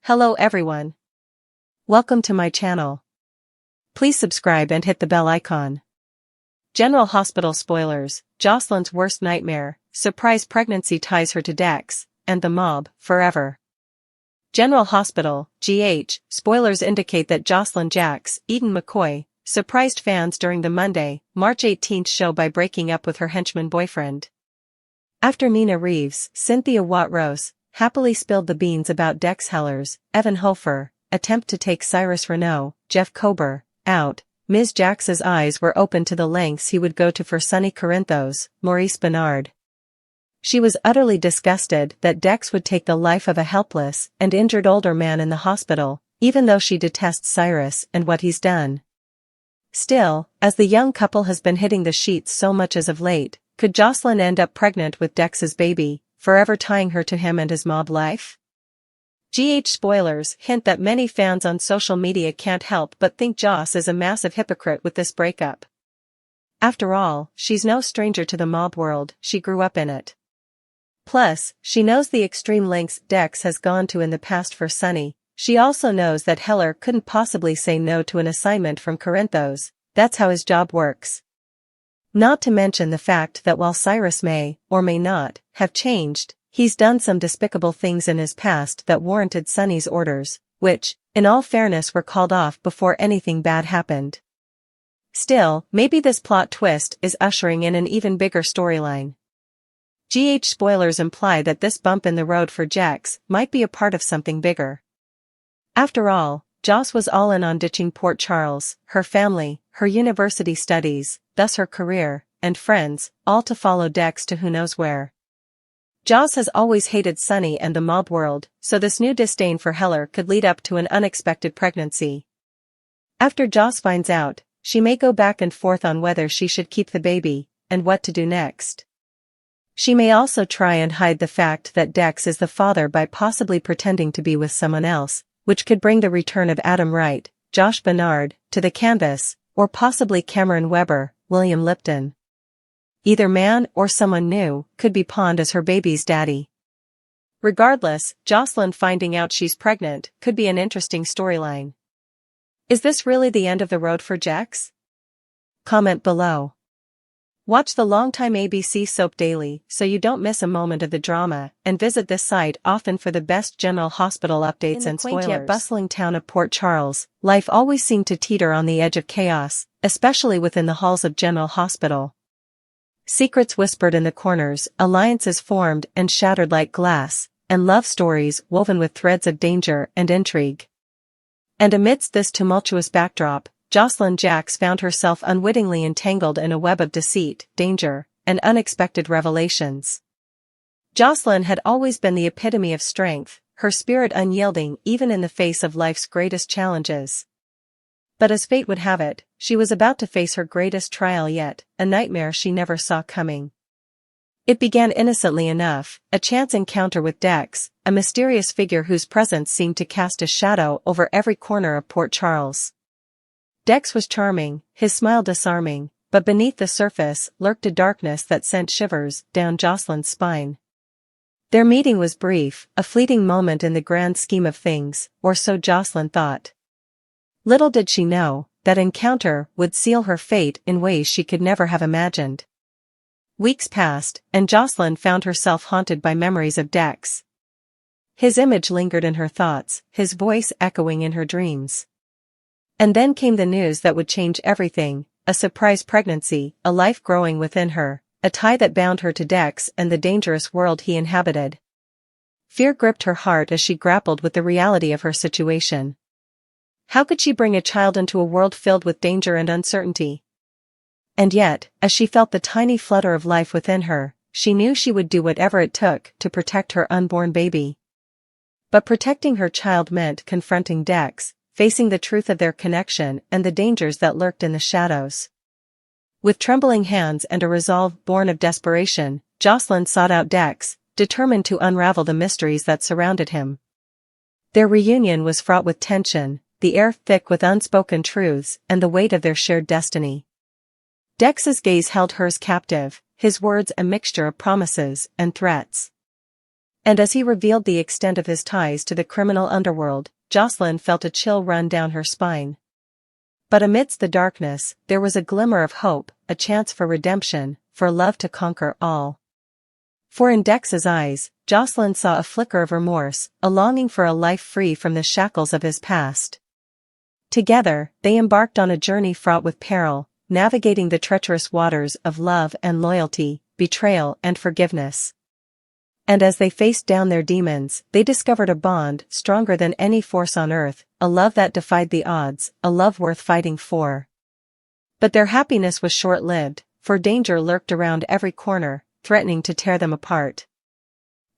Hello everyone. Welcome to my channel. Please subscribe and hit the bell icon. General Hospital spoilers: Josslyn's worst nightmare, surprise pregnancy ties her to Dex, and the mob, forever. General Hospital, GH, spoilers indicate that Josslyn Jax, Eden McCoy, surprised fans during the Monday, March 18 show by breaking up with her henchman boyfriend. After Nina Reeves, Cynthia Watt-Rose, happily spilled the beans about Dex Heller's, Evan Hofer, attempt to take Cyrus Renaud, Jeff Kober, out, Ms. Jax's eyes were open to the lengths he would go to for Sonny Corinthos, Maurice Benard. She was utterly disgusted that Dex would take the life of a helpless and injured older man in the hospital, even though she detests Cyrus and what he's done. Still, as the young couple has been hitting the sheets so much as of late, could Josslyn end up pregnant with Dex's baby, forever tying her to him and his mob life? GH spoilers hint that many fans on social media can't help but think Joss is a massive hypocrite with this breakup. After all, she's no stranger to the mob world, she grew up in it. Plus, she knows the extreme lengths Dex has gone to in the past for Sonny. She also knows that Heller couldn't possibly say no to an assignment from Corinthos. That's how his job works. Not to mention the fact that while Cyrus may, or may not, have changed, he's done some despicable things in his past that warranted Sonny's orders, which, in all fairness, were called off before anything bad happened. Still, maybe this plot twist is ushering in an even bigger storyline. GH spoilers imply that this bump in the road for Jax might be a part of something bigger. After all, Joss was all in on ditching Port Charles, her family, her university studies, thus her career, and friends, all to follow Dex to who knows where. Joss has always hated Sonny and the mob world, so this new disdain for Heller could lead up to an unexpected pregnancy. After Joss finds out, she may go back and forth on whether she should keep the baby, and what to do next. She may also try and hide the fact that Dex is the father by possibly pretending to be with someone else, which could bring the return of Adam Wright, Josh Bernard, to the canvas, or possibly Cameron Weber, William Lipton. Either man or someone new could be pawned as her baby's daddy. Regardless, Josslyn finding out she's pregnant could be an interesting storyline. Is this really the end of the road for Jax? Comment below. Watch the longtime ABC soap daily so you don't miss a moment of the drama, and visit this site often for the best General Hospital updates and spoilers. In the quaint yet bustling town of Port Charles, life always seemed to teeter on the edge of chaos, especially within the halls of General Hospital. Secrets whispered in the corners, alliances formed and shattered like glass, and love stories woven with threads of danger and intrigue. And amidst this tumultuous backdrop, Josslyn Jax found herself unwittingly entangled in a web of deceit, danger, and unexpected revelations. Josslyn had always been the epitome of strength, her spirit unyielding even in the face of life's greatest challenges. But as fate would have it, she was about to face her greatest trial yet, a nightmare she never saw coming. It began innocently enough, a chance encounter with Dex, a mysterious figure whose presence seemed to cast a shadow over every corner of Port Charles. Dex was charming, his smile disarming, but beneath the surface lurked a darkness that sent shivers down Josslyn's spine. Their meeting was brief, a fleeting moment in the grand scheme of things, or so Josslyn thought. Little did she know, that encounter would seal her fate in ways she could never have imagined. Weeks passed, and Josslyn found herself haunted by memories of Dex. His image lingered in her thoughts, his voice echoing in her dreams. And then came the news that would change everything, a surprise pregnancy, a life growing within her, a tie that bound her to Dex and the dangerous world he inhabited. Fear gripped her heart as she grappled with the reality of her situation. How could she bring a child into a world filled with danger and uncertainty? And yet, as she felt the tiny flutter of life within her, she knew she would do whatever it took to protect her unborn baby. But protecting her child meant confronting Dex, facing the truth of their connection and the dangers that lurked in the shadows. With trembling hands and a resolve born of desperation, Josslyn sought out Dex, determined to unravel the mysteries that surrounded him. Their reunion was fraught with tension, the air thick with unspoken truths and the weight of their shared destiny. Dex's gaze held hers captive, his words a mixture of promises and threats. And as he revealed the extent of his ties to the criminal underworld, Josslyn felt a chill run down her spine. But amidst the darkness, there was a glimmer of hope, a chance for redemption, for love to conquer all. For in Dex's eyes, Josslyn saw a flicker of remorse, a longing for a life free from the shackles of his past. Together, they embarked on a journey fraught with peril, navigating the treacherous waters of love and loyalty, betrayal and forgiveness. And as they faced down their demons, they discovered a bond stronger than any force on earth, a love that defied the odds, a love worth fighting for. But their happiness was short-lived, for danger lurked around every corner, threatening to tear them apart.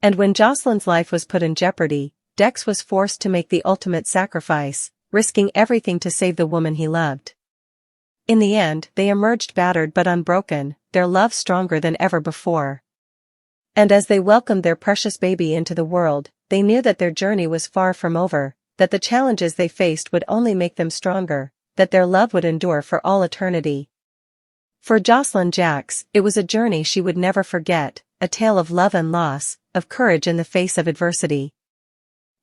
And when Josslyn's life was put in jeopardy, Dex was forced to make the ultimate sacrifice, risking everything to save the woman he loved. In the end, they emerged battered but unbroken, their love stronger than ever before. And as they welcomed their precious baby into the world, they knew that their journey was far from over, that the challenges they faced would only make them stronger, that their love would endure for all eternity. For Josslyn Jax, it was a journey she would never forget, a tale of love and loss, of courage in the face of adversity.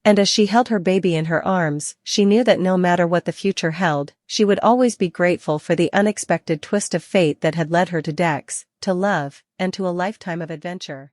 And as she held her baby in her arms, she knew that no matter what the future held, she would always be grateful for the unexpected twist of fate that had led her to Dex, to love, and to a lifetime of adventure.